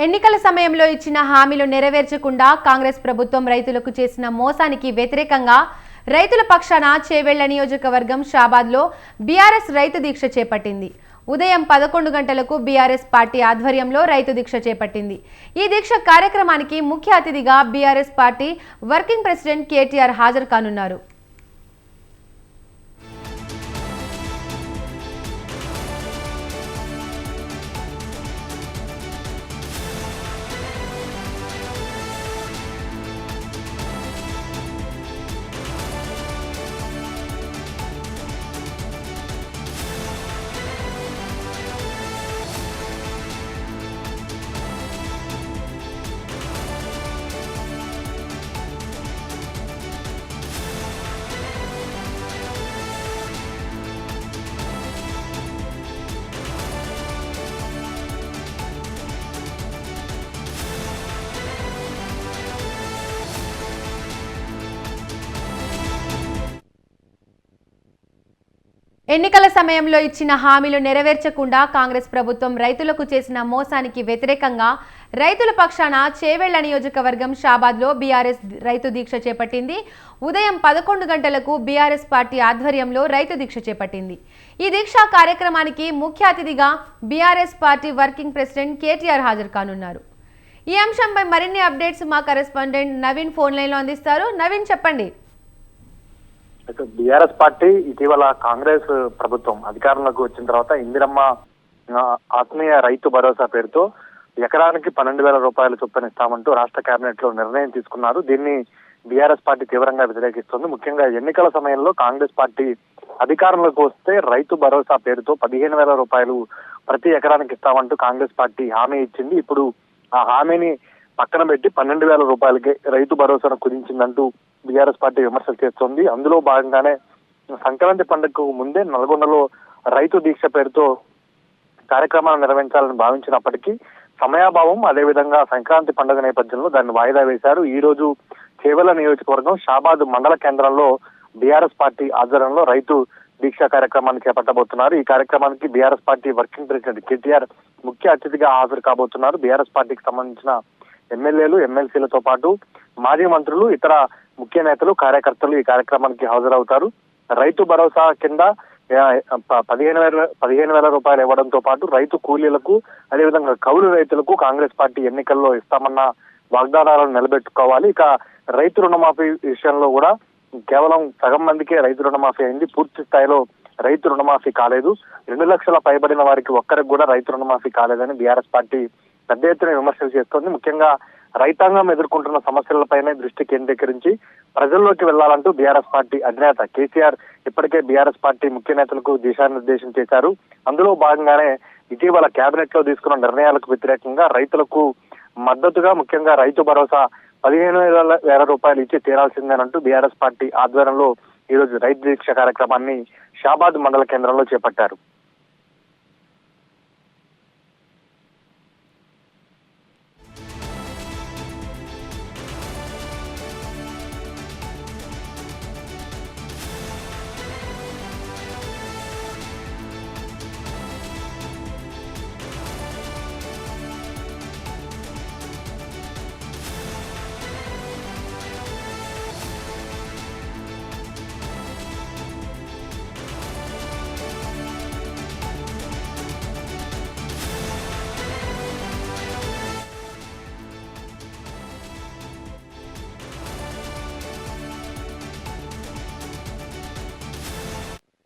ఎన్నికల సమయంలో ఇచ్చిన హామీలు నెరవేర్చకుండా కాంగ్రెస్ ప్రభుత్వం రైతులకు చేసిన మోసానికి వ్యతిరేకంగా రైతుల పక్షాన చేవెళ్ల నియోజకవర్గం షాబాద్లో బీఆర్ఎస్ రైతు దీక్ష చేపట్టింది. ఉదయం 11 గంటలకు బీఆర్ఎస్ పార్టీ ఆధ్వర్యంలో రైతు దీక్ష చేపట్టింది. ఈ దీక్ష కార్యక్రమానికి ముఖ్య అతిథిగా BRS party working president KTR హాజరు కానున్నారు. ఎన్నికల సమయంలో ఇచ్చిన హామీలు నెరవేర్చకుండా కాంగ్రెస్ ప్రభుత్వం రైతులకు చేసిన మోసానికి వ్యతిరేకంగా రైతుల పక్షాన చేవెళ్ల నియోజకవర్గం షాబాద్లో బీఆర్ఎస్ రైతు దీక్ష చేపట్టింది. ఉదయం 11 గంటలకు బీఆర్ఎస్ పార్టీ ఆధ్వర్యంలో రైతు దీక్ష చేపట్టింది. ఈ దీక్ష కార్యక్రమానికి ముఖ్య అతిథిగా BRS party working president KTR హాజరు కానున్నారు. ఈ అంశంపై మరిన్ని అప్డేట్స్ మా కరెస్పాండెంట్ నవీన్ ఫోన్ లైన్లో అందిస్తారు. నవీన్, చెప్పండి. బీఆర్ఎస్ పార్టీ ఇటీవల కాంగ్రెస్ ప్రభుత్వం అధికారంలోకి వచ్చిన తర్వాత ఇందిరమ్మ ఆత్మీయ రైతు భరోసా పేరుతో ఎకరానికి 12,000 రూపాయలు చొప్పున ఇస్తామంటూ రాష్ట్ర కేబినెట్ లో నిర్ణయం తీసుకున్నారు. దీన్ని బీఆర్ఎస్ పార్టీ తీవ్రంగా వ్యతిరేకిస్తుంది. ముఖ్యంగా ఎన్నికల సమయంలో కాంగ్రెస్ పార్టీ అధికారంలోకి వస్తే రైతు భరోసా పేరుతో 15,000 రూపాయలు ప్రతి ఎకరానికి ఇస్తామంటూ కాంగ్రెస్ పార్టీ హామీ ఇచ్చింది. ఇప్పుడు ఆ హామీని పక్కన పెట్టి 12,000 రూపాయలకి రైతు భరోసాను కుదించిందంటూ బీఆర్ఎస్ పార్టీ విమర్శలు చేస్తోంది. అందులో భాగంగానే సంక్రాంతి పండుగకు ముందే నల్గొండలో రైతు దీక్ష పేరుతో కార్యక్రమాలు నిర్వహించాలని భావించినప్పటికీ సమయాభావం, అదేవిధంగా సంక్రాంతి పండుగ నేపథ్యంలో దాన్ని వాయిదా వేశారు. ఈ రోజు చేవెళ్ల నియోజకవర్గం షాబాద్ మండల కేంద్రంలో బీఆర్ఎస్ పార్టీ ఆధ్వర్యంలో రైతు దీక్ష కార్యక్రమాన్ని చేపట్టబోతున్నారు. ఈ కార్యక్రమానికి BRS party working president KTR ముఖ్య అతిథిగా హాజరు కాబోతున్నారు. బీఆర్ఎస్ పార్టీకి సంబంధించిన ఎమ్మెల్యేలు, ఎమ్మెల్సీలతో పాటు మాజీ మంత్రులు, ఇతర ముఖ్య నేతలు, కార్యకర్తలు ఈ కార్యక్రమానికి హాజరవుతారు. రైతు భరోసా కింద 15,000 రూపాయలు ఇవ్వడంతో పాటు రైతు కూలీలకు, అదేవిధంగా కౌలు రైతులకు కాంగ్రెస్ పార్టీ ఎన్నికల్లో ఇస్తామన్న వాగ్దానాలను నిలబెట్టుకోవాలి. ఇక రైతు రుణమాఫీ విషయంలో కూడా కేవలం సగం మందికే రైతు రుణమాఫీ అయింది. పూర్తి స్థాయిలో రైతు రుణమాఫీ కాలేదు. 2 లక్షల పైబడిన వారికి ఒక్కరికి కూడా రైతు రుణమాఫీ కాలేదని బీఆర్ఎస్ పార్టీ పెద్ద ఎత్తున విమర్శలు చేస్తోంది. ముఖ్యంగా రైతాంగం ఎదుర్కొంటున్న సమస్యలపైనే దృష్టి కేంద్రీకరించి ప్రజల్లోకి వెళ్లాలంటూ బీఆర్ఎస్ పార్టీ అధినేత కేసీఆర్ ఇప్పటికే బీఆర్ఎస్ పార్టీ ముఖ్య నేతలకు దిశానిర్దేశం చేశారు. అందులో భాగంగానే ఇటీవల కేబినెట్ లో తీసుకున్న నిర్ణయాలకు వ్యతిరేకంగా రైతులకు మద్దతుగా ముఖ్యంగా రైతు భరోసా 15,000 రూపాయలు ఇచ్చి తీరాల్సిందేనంటూ బీఆర్ఎస్ పార్టీ ఆధ్వర్యంలో ఈ రోజు రైతు దీక్ష కార్యక్రమాన్ని షాబాద్ మండల కేంద్రంలో చేపట్టారు.